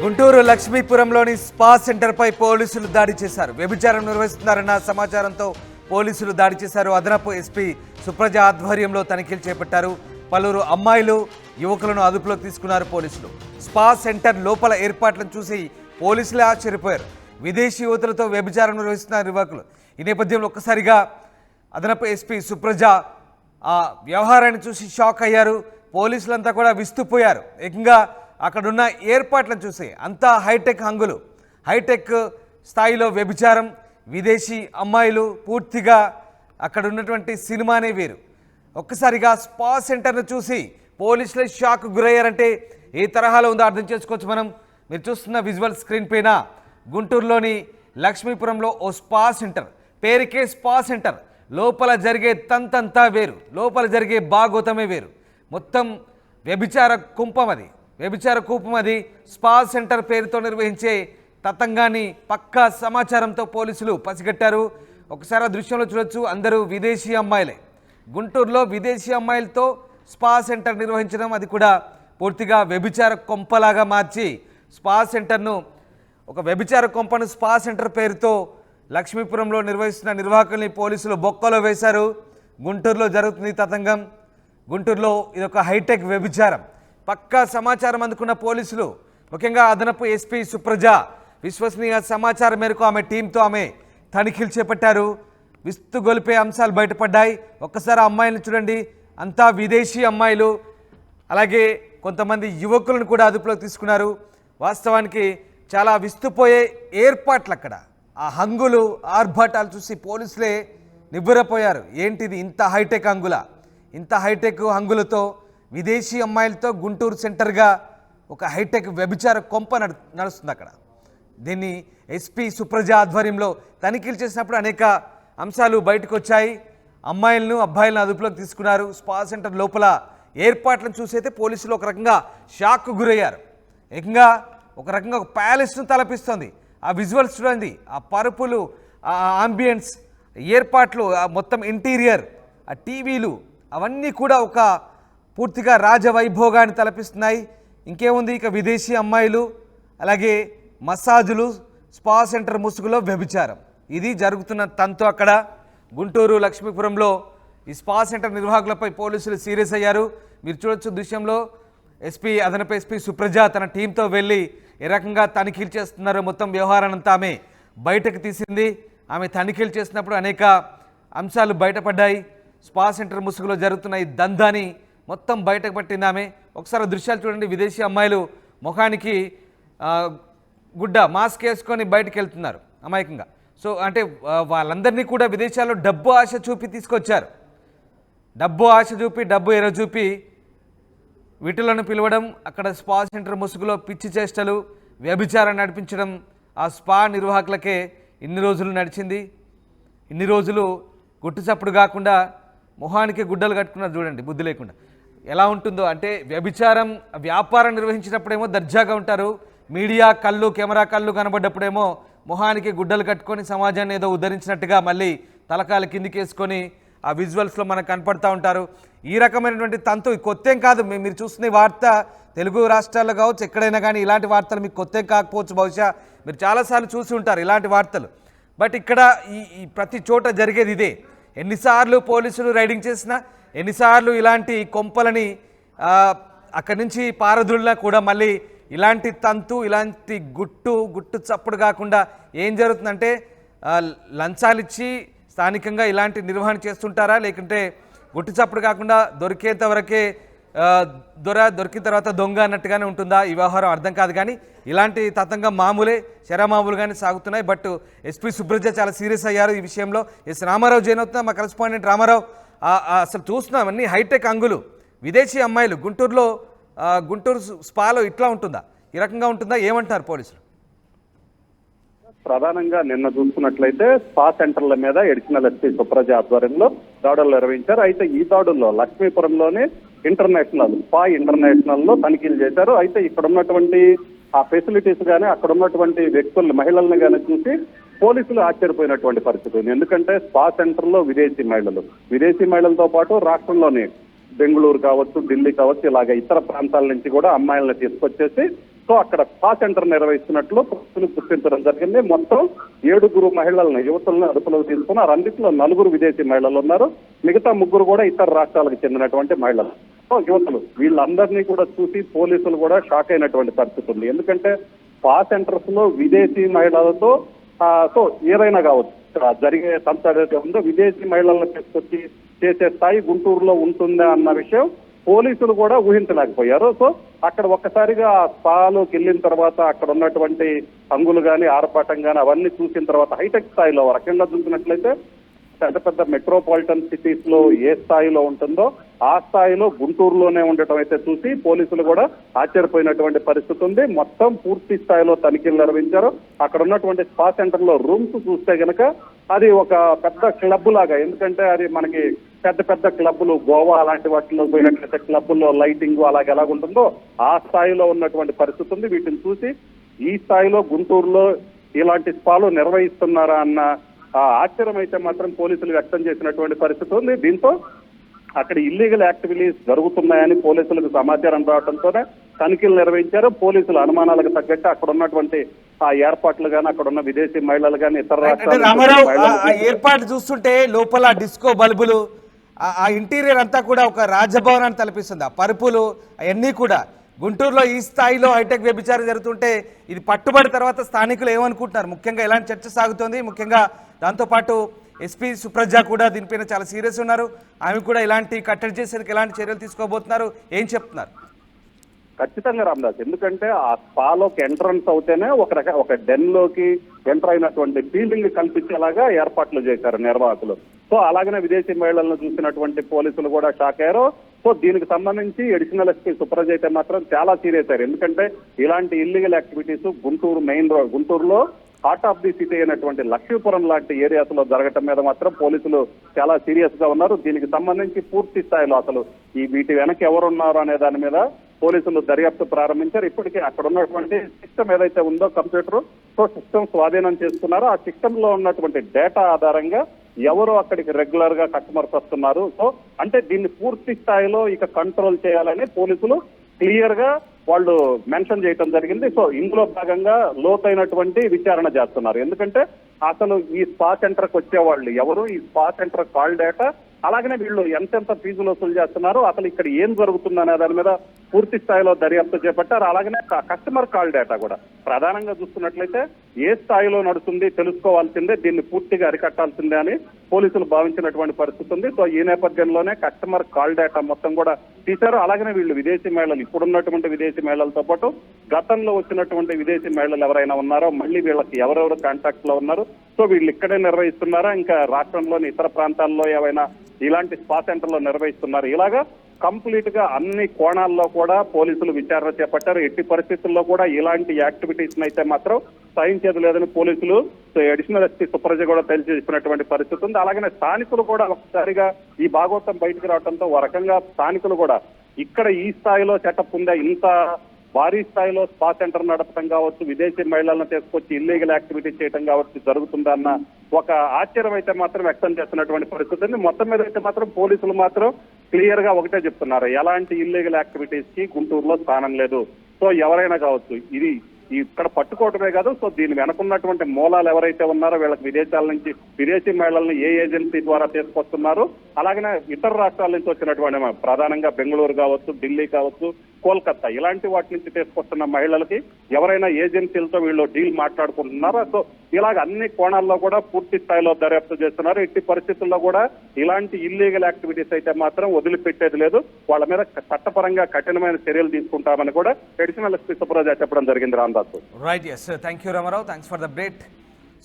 Guntur లక్ష్మీపురంలోని spa సెంటర్పై పోలీసులు దాడి చేశారు. వ్యభిచారం నిర్వహిస్తున్నారన్న సమాచారంతో పోలీసులు దాడి చేశారు. అదనపు ఎస్పీ సుప్రజ ఆధ్వర్యంలో తనిఖీలు చేపట్టారు. పలువురు అమ్మాయిలు యువకులను అదుపులోకి తీసుకున్నారు పోలీసులు. స్పా సెంటర్ లోపల ఏర్పాట్లను చూసి పోలీసులే ఆశ్చర్యపోయారు. విదేశీ యువతులతో వ్యభిచారం నిర్వహిస్తున్నారు యువకులు. ఈ నేపథ్యంలో ఒక్కసారిగా అదనపు ఎస్పీ సుప్రజ ఆ వ్యవహారాన్ని చూసి షాక్ అయ్యారు. పోలీసులంతా కూడా విస్తుపోయారు. ఏకంగా అక్కడున్న ఏర్పాట్లను చూసి అంతా హైటెక్ హంగులు, హైటెక్ స్థాయిలో వ్యభిచారం, విదేశీ అమ్మాయిలు, పూర్తిగా అక్కడ ఉన్నటువంటి సినిమానే వేరు. ఒక్కసారిగా స్పా సెంటర్ను చూసి పోలీసులే షాక్ గురయ్యారంటే ఏ తరహాలో ఉందో అర్థం చేసుకోవచ్చు మనం. మీరు చూస్తున్న విజువల్ స్క్రీన్ పైన గుంటూరులోని లక్ష్మీపురంలో ఓ స్పా సెంటర్, పేరుకే స్పా సెంటర్, లోపల జరిగే తంతంతా వేరు, లోపల జరిగే బాగోతమే వేరు. మొత్తం వ్యభిచార కుంపం అది, వ్యభిచార కూపం అది. స్పా సెంటర్ పేరుతో నిర్వహించే తతంగాన్ని పక్కా సమాచారంతో పోలీసులు పసిగట్టారు. ఒకసారి ఆ దృశ్యంలో చూడొచ్చు, అందరూ విదేశీ అమ్మాయిలే. గుంటూరులో విదేశీ అమ్మాయిలతో స్పా సెంటర్ నిర్వహించడం, అది కూడా పూర్తిగా వ్యభిచార కొంపలాగా మార్చి స్పా సెంటర్ను, ఒక వ్యభిచార కొంపను స్పా సెంటర్ పేరుతో లక్ష్మీపురంలో నిర్వహిస్తున్న నిర్వాహకుల్ని పోలీసులు బొక్కలో వేశారు. గుంటూరులో జరుగుతుంది తతంగం. గుంటూరులో ఇదొక హైటెక్ వ్యభిచారం. పక్కా సమాచారం అందుకున్న పోలీసులు, ముఖ్యంగా అదనపు ఎస్పీ సుప్రజ విశ్వసనీయ సమాచారం మేరకు ఆమె టీంతో ఆమె తనిఖీలు చేపట్టారు. విస్తుగొలిపే అంశాలు బయటపడ్డాయి. ఒక్కసారి అమ్మాయిలను చూడండి, అంతా విదేశీ అమ్మాయిలు, అలాగే కొంతమంది యువకులను కూడా అదుపులోకి తీసుకున్నారు. వాస్తవానికి చాలా విస్తుపోయే ఏర్పాట్లు అక్కడ. ఆ హంగులు, ఆర్భాటాలు చూసి పోలీసులే నివ్వెరపోయారు. ఏంటిది ఇంత హైటెక్ హంగుల, ఇంత హైటెక్ హంగులతో విదేశీ అమ్మాయిలతో గుంటూరు సెంటర్గా ఒక హైటెక్ వ్యభిచార కొంప నడుస్తుంది అక్కడ. దీన్ని ఎస్పీ సుప్రజ ఆధ్వర్యంలో తనిఖీలు చేసినప్పుడు అనేక అంశాలు బయటకు వచ్చాయి. అమ్మాయిలను అబ్బాయిలను అదుపులోకి తీసుకున్నారు. స్పా సెంటర్ లోపల ఏర్పాట్లను చూసి అయితే పోలీసులు ఒక రకంగా షాక్ గురయ్యారు. ఏకంగా ఒక రకంగా ఒక ప్యాలెస్ను తలపిస్తుంది. ఆ విజువల్స్ చూడండి, ఆ పరుపులు, ఆ ఆంబియన్స్, ఏర్పాట్లు, ఆ మొత్తం ఇంటీరియర్, ఆ టీవీలు, అవన్నీ కూడా ఒక పూర్తిగా రాజవైభోగాన్ని తలపిస్తున్నాయి. ఇంకేముంది, ఇక విదేశీ అమ్మాయిలు, అలాగే మసాజులు, స్పా సెంటర్ ముసుగులో వ్యభిచారం, ఇది జరుగుతున్న తంతు అక్కడ. గుంటూరు లక్ష్మీపురంలో ఈ స్పా సెంటర్ నిర్వాహకులపై పోలీసులు సీరియస్ అయ్యారు. మీరు చూడొచ్చు దృశ్యంలో, అదనపు ఎస్పీ సుప్రజ తన టీంతో వెళ్ళి ఏ రకంగా తనిఖీలు చేస్తున్నారో మొత్తం వ్యవహారాన్నంతా ఆమె బయటకు తీసింది. ఆమె తనిఖీలు చేసినప్పుడు అనేక అంశాలు బయటపడ్డాయి. స్పా సెంటర్ ముసుగులో జరుగుతున్న ఈ దందాని మొత్తం బయటకు పట్టింది ఆమె. ఒకసారి దృశ్యాలు చూడండి, విదేశీ అమ్మాయిలు ముఖానికి గుడ్డ, మాస్క్ వేసుకొని బయటకు వెళ్తున్నారు అమాయకంగా. సో అంటే వాళ్ళందరినీ కూడా విదేశాల్లో డబ్బు ఆశ చూపి తీసుకొచ్చారు. డబ్బు ఆశ చూపి, డబ్బు ఎర చూపి వీటిలను పిలవడం, అక్కడ స్పా సెంటర్ ముసుగులో పిచ్చి చేష్టలు, వ్యభిచారం నడిపించడం ఆ స్పా నిర్వాహకులకే ఇన్ని రోజులు నడిచింది. ఇన్ని రోజులు గుట్టుచప్పుడు కాకుండా మొహానికి గుడ్డలు కట్టుకున్నారు. చూడండి బుద్ధి లేకుండా ఎలా ఉంటుందో. అంటే వ్యభిచారం వ్యాపారం నిర్వహించినప్పుడేమో దర్జాగా ఉంటారు, మీడియా కళ్ళు, కెమెరా కళ్ళు కనబడ్డప్పుడేమో మొహానికి గుడ్డలు కట్టుకొని సమాజాన్ని ఏదో ఉద్ధరించినట్టుగా మళ్ళీ తలకాలు కిందికి వేసుకొని ఆ విజువల్స్లో మనకు కనపడతా ఉంటారు. ఈ రకమైనటువంటి తంతు కొత్తేం కాదు. మీరు చూస్తున్న వార్త తెలుగు రాష్ట్రాల్లో కావచ్చు, ఎక్కడైనా కానీ ఇలాంటి వార్తలు మీకు కొత్తేం కాకపోవచ్చు. బహుశా మీరు చాలాసార్లు చూసి ఉంటారు ఇలాంటి వార్తలు. బట్ ఇక్కడ ఈ ప్రతి చోట జరిగేది ఇదే. ఎన్నిసార్లు పోలీసులు రైడింగ్ చేసినా, ఎన్నిసార్లు ఇలాంటి కొంపలని అక్కడి నుంచి పారదుల్లా కూడా మళ్ళీ ఇలాంటి తంతు, ఇలాంటి గుట్టు చప్పుడు కాకుండా ఏం జరుగుతుందంటే లంచాలు ఇచ్చి స్థానికంగా ఇలాంటి నిర్వహణ చేస్తుంటారా, లేకుంటే గుట్టు చప్పుడు కాకుండా దొరికేంత వరకే దొరికిన తర్వాత దొంగ అన్నట్టుగానే ఉంటుందా ఈ వ్యవహారం అర్థం కాదు. కానీ ఇలాంటి తతంగం మామూలే, శరమామూలుగానే సాగుతున్నాయి. బట్ ఎస్పీ సుబ్రజ చాలా సీరియస్ అయ్యారు ఈ విషయంలో. రామారావు జైన్ అవుతున్నా, మా కరెస్పాండెంట్ రామారావు. అసలు చూస్తున్నాం అన్ని హైటెక్ అంగులు, విదేశీ అమ్మాయిలు. గుంటూరు స్పాలో ఇట్లా ఉంటుందా, ఈ రకంగా ఉంటుందా, ఏమంటారు పోలీసులు? ప్రధానంగా నిన్న చూసుకున్నట్లయితే స్పా సెంటర్ల మీద అడిషనల్ ఎస్పీ సుప్రజ ఆధ్వర్యంలో దాడులు నిర్వహించారు. అయితే ఈ దాడుల్లో లక్ష్మీపురంలోని స్పా ఇంటర్నేషనల్ లో తనిఖీలు చేశారు. అయితే ఇక్కడ ఉన్నటువంటి ఆ ఫెసిలిటీస్ గానీ, అక్కడ ఉన్నటువంటి వ్యక్తుల్ని, మహిళల్ని గానీ చూసి పోలీసులు ఆశ్చర్యపోయినటువంటి పరిస్థితి ఉంది. ఎందుకంటే స్పా సెంటర్ లో విదేశీ మహిళలతో పాటు రాష్ట్రంలోని బెంగళూరు కావచ్చు, ఢిల్లీ కావచ్చు, ఇలాగ ఇతర ప్రాంతాల నుంచి కూడా అమ్మాయిలను తీసుకొచ్చేసి సో అక్కడ స్పా సెంటర్ నిర్వహిస్తున్నట్లు పోలీసులు గుర్తించడం జరిగింది. మొత్తం 7 మహిళలను యువతులను అదుపులోకి తీసుకున్నారు. అందులో 4 విదేశీ మహిళలు ఉన్నారు. మిగతా 3 కూడా ఇతర రాష్ట్రాలకు చెందినటువంటి మహిళలు. సో యువతులు వీళ్ళందరినీ కూడా చూసి పోలీసులు కూడా షాక్ అయినటువంటి పరిస్థితి ఉంది. ఎందుకంటే స్పా సెంటర్స్ లో విదేశీ మహిళలతో సో ఏదైనా కావచ్చు జరిగే సంస్థ ఏదైతే ఉందో విదేశీ మహిళలను తీసుకొచ్చి చేసే స్థాయి గుంటూరులో ఉంటుందా అన్న విషయం పోలీసులు కూడా ఊహించలేకపోయారు. సో అక్కడ ఒక్కసారిగా స్పాలోకి వెళ్ళిన తర్వాత అక్కడ ఉన్నటువంటి హంగులు కానీ ఆర్భాటం కానీ అవన్నీ చూసిన తర్వాత హైటెక్ స్థాయిలో రకంగా చూసినట్లయితే పెద్ద పెద్ద మెట్రోపాలిటన్ సిటీస్ లో ఏ స్థాయిలో ఉంటుందో ఆ స్థాయిలో గుంటూరులోనే ఉండటం అయితే చూసి పోలీసులు కూడా ఆశ్చర్యపోయినటువంటి పరిస్థితి ఉంది. మొత్తం పూర్తి స్థాయిలో తనిఖీలు నిర్వహించారు. అక్కడ ఉన్నటువంటి స్పా సెంటర్ లో రూమ్స్ చూస్తే గనక అది ఒక పెద్ద క్లబ్ లాగా, ఎందుకంటే అది మనకి పెద్ద పెద్ద క్లబ్బులు గోవా అలాంటి వాటిలో పోయినట్లయితే క్లబ్బుల్లో లైటింగ్ అలాగే ఎలాగుంటుందో ఆ స్థాయిలో ఉన్నటువంటి పరిస్థితి ఉంది. వీటిని చూసి ఈ స్థాయిలో గుంటూరులో ఇలాంటి స్పాలు నిర్వహిస్తున్నారా అన్న ఆశ్చర్యం అయితే మాత్రం పోలీసులు వ్యక్తం చేసినటువంటి పరిస్థితి ఉంది. దీంతో అక్కడ ఇల్లీగల్ యాక్టివిటీస్ జరుగుతున్నాయని పోలీసులకు సమాచారం రావడంతోనే తనిఖీలు నిర్వహించారు. పోలీసులు అనుమానాలకు తగ్గట్టు అక్కడ ఉన్నటువంటి ఆ ఏర్పాట్లు కానీ అక్కడ ఉన్న విదేశీ మహిళలు కానీ ఇతర రాష్ట్రాల ఏర్పాట్లు చూస్తుంటే లోపల డిస్కో బల్బులు ఆ ఇంటీరియర్ అంతా కూడా ఒక రాజభవనాన్ని తలపిస్తుంది. ఆ పరుపులు అవన్నీ కూడా గుంటూరులో ఈ స్థాయిలో హైటెక్ వ్యభిచారం జరుగుతుంటే ఇది పట్టుబడి తర్వాత స్థానికులు ఏమనుకుంటున్నారు? ముఖ్యంగా ఎలాంటి చర్చ సాగుతోంది? ముఖ్యంగా దాంతోపాటు ఎస్పీ సుప్రజ కూడా దీనిపైన చాలా సీరియస్ ఉన్నారు. ఆమె కూడా ఇలాంటి కట్టడి చేసేందుకు ఎలాంటి చర్యలు తీసుకోబోతున్నారు, ఏం చెప్తున్నారు? ఖచ్చితంగా రామదాస్, ఎందుకంటే ఆ స్పాలోకి ఎంట్రన్స్ అవుతేనే ఒక డెన్ లోకి ఎంటర్ అయినటువంటి ఫీలింగ్ కల్పించేలాగా ఏర్పాట్లు చేశారు నిర్వాహకులు. సో అలాగనే విదేశీ మహిళలను చూసినటువంటి పోలీసులు కూడా షాక్ అయ్యారు. సో దీనికి సంబంధించి అడిషనల్ ఎస్పీ సుప్రజ అయితే మాత్రం చాలా సీరియస్ అయ్యారు. ఎందుకంటే ఇలాంటి ఇల్లీగల్ యాక్టివిటీస్ గుంటూరులో హార్ట్ ఆఫ్ ది సిటీ అయినటువంటి లక్ష్మీపురం లాంటి ఏరియాస్ లో జరగటం మీద మాత్రం పోలీసులు చాలా సీరియస్ గా ఉన్నారు. దీనికి సంబంధించి పూర్తి స్థాయిలో అసలు వీటి వెనక ఎవరున్నారు అనే దాని మీద పోలీసులు దర్యాప్తు ప్రారంభించారు. ఇప్పటికే అక్కడ ఉన్నటువంటి సిస్టమ్ ఏదైతే ఉందో కంప్యూటర్, సో సిస్టమ్ స్వాధీనం చేసుకున్నారు. ఆ సిస్టమ్ లో ఉన్నటువంటి డేటా ఆధారంగా ఎవరు అక్కడికి రెగ్యులర్ గా కస్టమర్స్ వస్తున్నారు. సో అంటే దీన్ని పూర్తి స్థాయిలో ఇక కంట్రోల్ చేయాలని పోలీసులు క్లియర్ గా వాళ్ళు మెన్షన్ చేయడం జరిగింది. సో ఇందులో భాగంగా లోతైనటువంటి విచారణ చేస్తున్నారు. ఎందుకంటే అసలు ఈ స్పా సెంటర్కి వచ్చేవాళ్ళు ఎవరు, ఈ స్పా సెంటర్ కాల్ డేటా, అలాగనే వీళ్ళు ఎంతెంత ఫీజులు వసూలు చేస్తున్నారు, అసలు ఇక్కడ ఏం జరుగుతుందనే దాని మీద పూర్తి స్థాయిలో దర్యాప్తు చేపట్టారు. అలాగనే కస్టమర్ కాల్ డేటా కూడా ప్రధానంగా చూస్తున్నట్లయితే ఏ స్థాయిలో నడుస్తుంది తెలుసుకోవాల్సిందే, దీన్ని పూర్తిగా అరికట్టాల్సిందే అని పోలీసులు భావించినటువంటి పరిస్థితి ఉంది. సో ఈ నేపథ్యంలోనే కస్టమర్ కాల్ డేటా మొత్తం కూడా తీశారు. అలాగనే వీళ్ళు విదేశీ మహిళలు, ఇప్పుడున్నటువంటి విదేశీ మహిళలతో పాటు గతంలో వచ్చినటువంటి విదేశీ మహిళలు ఎవరైనా ఉన్నారో మళ్ళీ వీళ్ళకి ఎవరెవరు కాంటాక్ట్ లో ఉన్నారు, సో వీళ్ళు ఇక్కడే నిర్వహిస్తున్నారా, ఇంకా రాష్ట్రంలోని ఇతర ప్రాంతాల్లో ఏవైనా ఇలాంటి స్పా సెంటర్లో నిర్వహిస్తున్నారు, ఇలాగా కంప్లీట్ గా అన్ని కోణాల్లో కూడా పోలీసులు విచారణ చేపట్టారు. ఎట్టి పరిస్థితుల్లో కూడా ఇలాంటి యాక్టివిటీస్ అయితే మాత్రం సహించేది లేదని పోలీసులు అడిషనల్ ఎస్పీ సుప్రజ కూడా తెలియజేసినటువంటి పరిస్థితి ఉంది. అలాగనే స్థానికులు కూడా ఒకసారిగా ఈ భాగవతం బయటకు రావడంతో ఒక రకంగా స్థానికులు కూడా ఇక్కడ ఈ స్థాయిలో సెటప్ ఉందా, ఇంత భారీ స్థాయిలో స్పా సెంటర్ నడపడం కావచ్చు, విదేశీ మహిళలను తీసుకొచ్చి ఇల్లీగల్ యాక్టివిటీ చేయడం కావచ్చు జరుగుతుందన్న ఒక ఆశ్చర్యం అయితే మాత్రం వ్యక్తం చేస్తున్నటువంటి పరిస్థితి ఉంది. మొత్తం మీద అయితే మాత్రం పోలీసులు మాత్రం క్లియర్ గా ఒకటే చెప్తున్నారు, ఎలాంటి ఇల్లీగల్ యాక్టివిటీస్ కి గుంటూరులో స్థానం లేదు. సో ఎవరైనా కావచ్చు, ఇది ఇక్కడ పట్టుకోవటమే కాదు, సో దీని వెనకున్నటువంటి మూలాలు ఎవరైతే ఉన్నారో వీళ్ళకి విదేశాల నుంచి విదేశీ మహిళలను ఏ ఏజెన్సీ ద్వారా తీసుకొస్తున్నారు, అలాగనే ఇతర రాష్ట్రాల నుంచి వచ్చినటువంటి ప్రధానంగా బెంగళూరు కావచ్చు, ఢిల్లీ కావచ్చు, కోల్కతా ఇలాంటి వాటి నుంచి తీసుకొస్తున్న మహిళలకి ఎవరైనా ఏజెన్సీలతో వీళ్ళు డీల్ మాట్లాడుకుంటున్నారో, సో ఇలాగ అన్ని కోణాల్లో కూడా పూర్తి స్థాయిలో దర్యాప్తు చేస్తున్నారు. ఎట్టి పరిస్థితుల్లో కూడా ఇలాంటి ఇల్లీగల్ యాక్టివిటీస్ అయితే మాత్రం వదిలిపెట్టేది లేదు, వాళ్ళ మీద చట్టపరంగా కఠినమైన చర్యలు తీసుకుంటామని కూడా అడిషనల్ ఎస్పీ సుప్రజ చెప్పడం జరిగింది. Ramadas right, yes, thank you Ramarao, thanks for the update.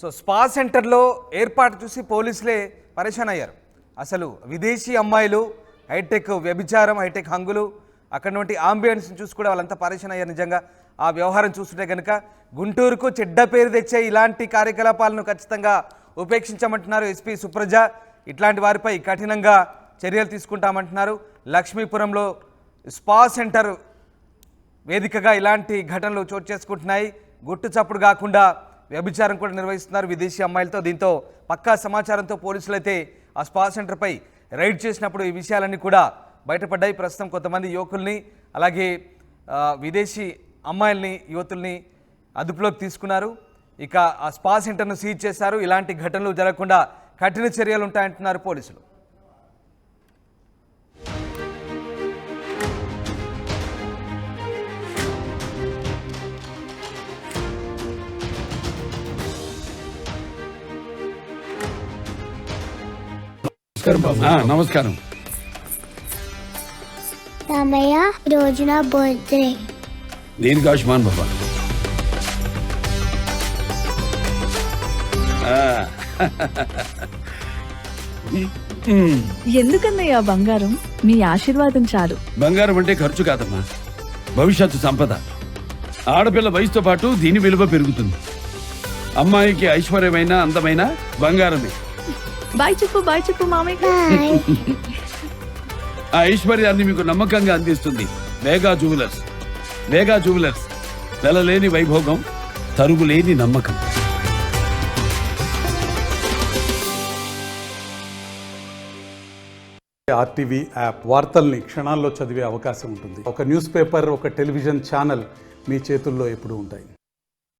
So spa సెంటర్లో ఏర్పాటు చూసి పోలీసులే పరేషాన్ అయ్యారు. అసలు విదేశీ అమ్మాయిలు, హైటెక్ వ్యభిచారం, హైటెక్ హంగులు, అక్కడ నుండి ఆంబియన్స్ని చూసి కూడా వాళ్ళంతా పరేషాన్ అయ్యారు. నిజంగా ఆ వ్యవహారం చూస్తుంటే కనుక గుంటూరుకు చెడ్డ పేరు తెచ్చే ఇలాంటి కార్యకలాపాలను ఖచ్చితంగా ఉపేక్షించమంటున్నారు ఎస్పీ సుప్రజ. ఇట్లాంటి వారిపై కఠినంగా చర్యలు తీసుకుంటామంటున్నారు. లక్ష్మీపురంలో స్పా సెంటర్ వేదికగా ఇలాంటి ఘటనలు చోటు చేసుకుంటున్నాయి. గుట్టు చప్పుడు కాకుండా వ్యభిచారం కూడా నిర్వహిస్తున్నారు విదేశీ అమ్మాయిలతో. దీంతో పక్కా సమాచారంతో పోలీసులు అయితే ఆ స్పా సెంటర్పై రైడ్ చేసినప్పుడు ఈ విషయాలన్నీ కూడా బయటపడ్డాయి. ప్రస్తుతం కొంతమంది యువకుల్ని అలాగే విదేశీ అమ్మాయిల్ని యువతుల్ని అదుపులోకి తీసుకున్నారు. ఇక ఆ స్పా సెంటర్ను సీజ్ చేశారు. ఇలాంటి ఘటనలు జరగకుండా కఠిన చర్యలు ఉంటాయంటున్నారు పోలీసులు. నమస్కారం. రామయ్య, రోజు నా బర్త్డే. దీనికి ఆయుష్మాన్ బాబా. ఎందుకన్నయ్యా బంగారం? మీ ఆశీర్వాదం చాలు. బంగారం అంటే ఖర్చు కాదమ్మా, భవిష్యత్తు సంపద. ఆడపిల్ల వయసుతో పాటు దీని విలువ పెరుగుతుంది. అమ్మాయికి ఐశ్వర్యమైన అందమైన బంగారమే. బాయ్ చెప్పు మామయ్య. బాయ్. ఆ ఐశ్వర్యాన్ని మీకు నమ్మకంగా అందిస్తుంది వేగా జ్యువెలర్స్. వేగా జ్యువెలర్స్, వెలలేని వైభోగం, తరుగులేని నమ్మకం. ఆర్టీవీ యాప్ వార్తల్ని క్షణాల్లో చదివే అవకాశం ఉంటుంది. ఒక న్యూస్ పేపర్, ఒక టెలివిజన్ ఛానల్ మీ చేతుల్లో ఎప్పుడూ ఉంటాయి.